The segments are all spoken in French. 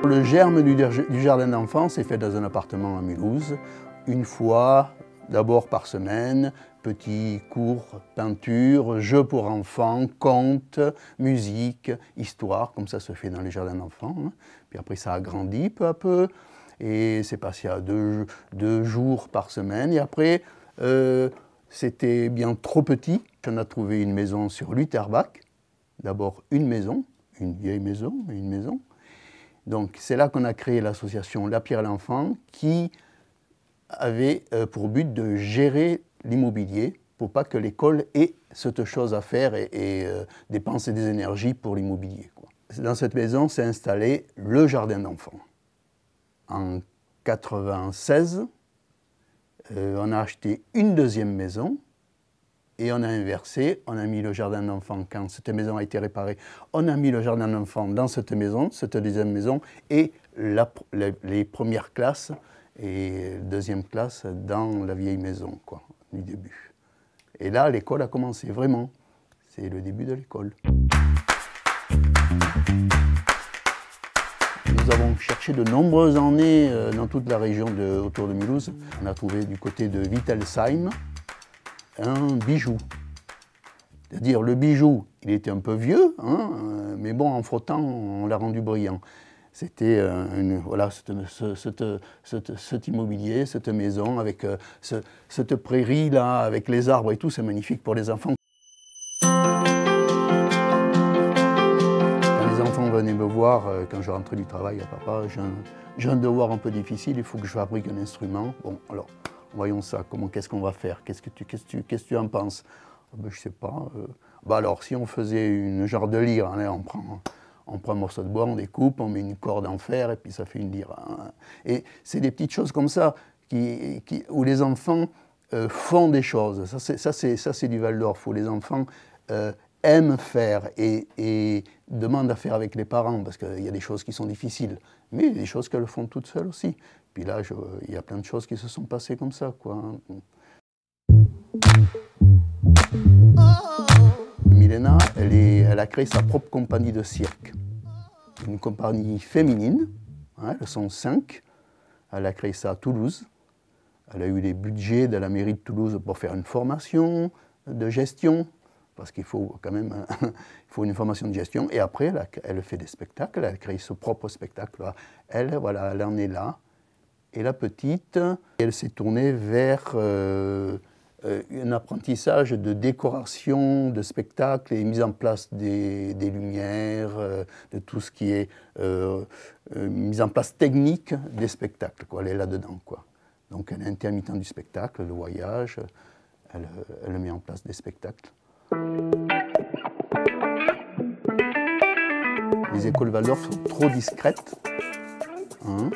Le germe du jardin d'enfants s'est fait dans un appartement à Mulhouse, une fois, d'abord par semaine, petits cours, peinture, jeux pour enfants, contes, musique, histoire, comme ça se fait dans les jardins d'enfants. Puis après ça a grandi peu à peu, et c'est passé à deux jours par semaine. Et après, c'était bien trop petit. On a trouvé une maison sur Lutterbach, d'abord une maison, une vieille maison, mais une maison. Donc c'est là qu'on a créé l'association La Pierre et l'Enfant qui avait pour but de gérer l'immobilier pour pas que l'école ait cette chose à faire et dépenser des énergies pour l'immobilier. Dans cette maison s'est installé le jardin d'enfants. En 1996, on a acheté une deuxième maison et on a inversé, on a mis le jardin d'enfants, quand cette maison a été réparée, on a mis le jardin d'enfants dans cette maison, cette deuxième maison, et les premières classes et deuxième classe dans la vieille maison, quoi, du début. Et là, l'école a commencé, vraiment. C'est le début de l'école. Nous avons cherché de nombreuses années dans toute la région autour de Mulhouse. On a trouvé du côté de Wittelsheim un bijou. C'est-à-dire le bijou, il était un peu vieux, hein, mais bon, en frottant, on l'a rendu brillant. C'était voilà, cet immobilier, cette maison, avec cette prairie-là, avec les arbres et tout, c'est magnifique pour les enfants. Quand les enfants venaient me voir, quand je rentrais du travail, papa, j'ai un devoir un peu difficile, il faut que je fabrique un instrument. Bon, alors, voyons ça, qu'est-ce qu'on va faire? Qu'est-ce que tu en penses? Ben, je sais pas. Bah alors, si on faisait une genre de lyre, hein, on prend un morceau de bois, on découpe, on met une corde en fer et puis ça fait une lyre. Hein. Et c'est des petites choses comme ça où les enfants font des choses. Ça c'est du Waldorf, où les enfants aiment faire et demandent à faire avec les parents, parce qu'il y a des choses qui sont difficiles, mais il y a des choses qu'elles font toutes seules aussi. Puis là, il y a plein de choses qui se sont passées comme ça, quoi. Milena, elle a créé sa propre compagnie de cirque. Une compagnie féminine, hein, elles sont 5. Elle a créé ça à Toulouse. Elle a eu les budgets de la mairie de Toulouse pour faire une formation de gestion, parce qu'il faut quand même il faut une formation de gestion. Et après, elle fait des spectacles, elle a créé son propre spectacle. Elle, voilà, elle en est là. Et la petite, elle s'est tournée vers un apprentissage de décoration, de spectacle et mise en place des lumières, de tout ce qui est mise en place technique des spectacles, quoi. Elle est là-dedans, quoi. Donc elle est intermittente du spectacle, le voyage, elle met en place des spectacles. Les écoles Waldorf sont trop discrètes, hein,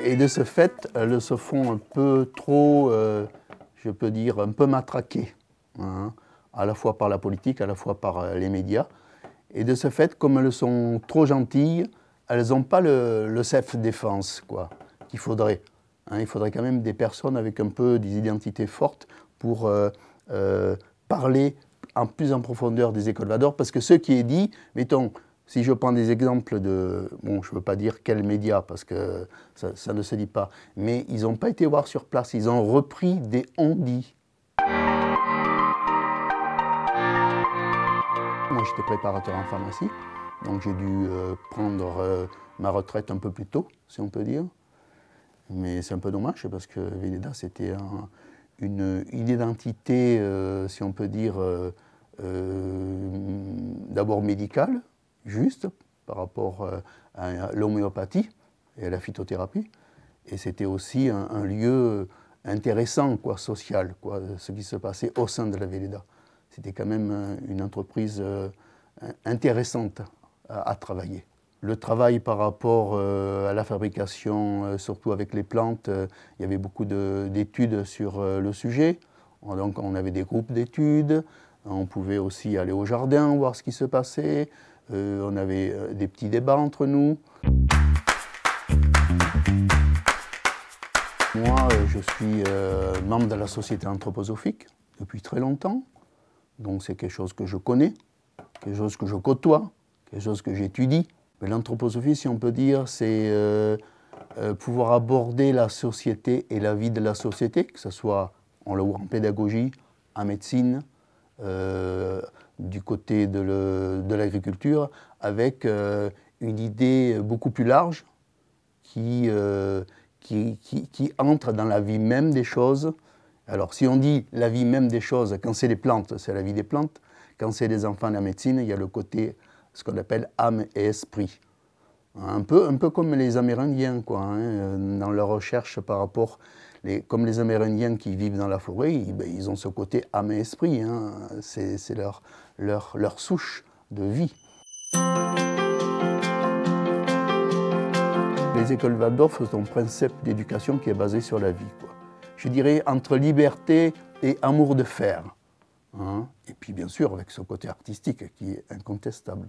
et de ce fait, elles se font un peu trop, je peux dire, un peu matraquées, hein, à la fois par la politique, à la fois par les médias. Et de ce fait, comme elles sont trop gentilles, elles n'ont pas le self-défense qu'il faudrait. Hein, il faudrait quand même des personnes avec un peu des identités fortes pour parler plus en profondeur des écoles Waldorf, parce que ce qui est dit, mettons, si je prends des exemples de... Bon, je ne veux pas dire quels médias, parce que ça ne se dit pas, mais ils n'ont pas été voir sur place, ils ont repris des on-dit. Moi, j'étais préparateur en pharmacie, donc j'ai dû prendre ma retraite un peu plus tôt, si on peut dire. Mais c'est un peu dommage, parce que Velleda, c'était une identité, si on peut dire, d'abord médicale, juste, par rapport à l'homéopathie et à la phytothérapie. Et c'était aussi un lieu intéressant, social, ce qui se passait au sein de la Velleda. C'était quand même une entreprise intéressante à travailler. Le travail par rapport à la fabrication, surtout avec les plantes, il y avait beaucoup d'études sur le sujet. Donc on avait des groupes d'études, on pouvait aussi aller au jardin, voir ce qui se passait. On avait des petits débats entre nous. Moi, je suis membre de la Société anthroposophique depuis très longtemps. Donc c'est quelque chose que je connais, quelque chose que je côtoie, quelque chose que j'étudie. L'anthroposophie, si on peut dire, c'est pouvoir aborder la société et la vie de la société, que ce soit en pédagogie, en médecine, du côté de l'agriculture, avec une idée beaucoup plus large qui entre dans la vie même des choses. Alors si on dit la vie même des choses, quand c'est les plantes, c'est la vie des plantes. Quand c'est les enfants de la médecine, il y a le côté, ce qu'on appelle âme et esprit. Un peu comme les Amérindiens, quoi, hein, dans leur recherche par rapport, comme les Amérindiens qui vivent dans la forêt, ils ont ce côté âme et esprit, hein, c'est leur souche de vie. Les écoles Waldorf sont un principe d'éducation qui est basé sur la vie, quoi. Je dirais entre liberté et amour de faire. Hein, et puis bien sûr avec ce côté artistique qui est incontestable.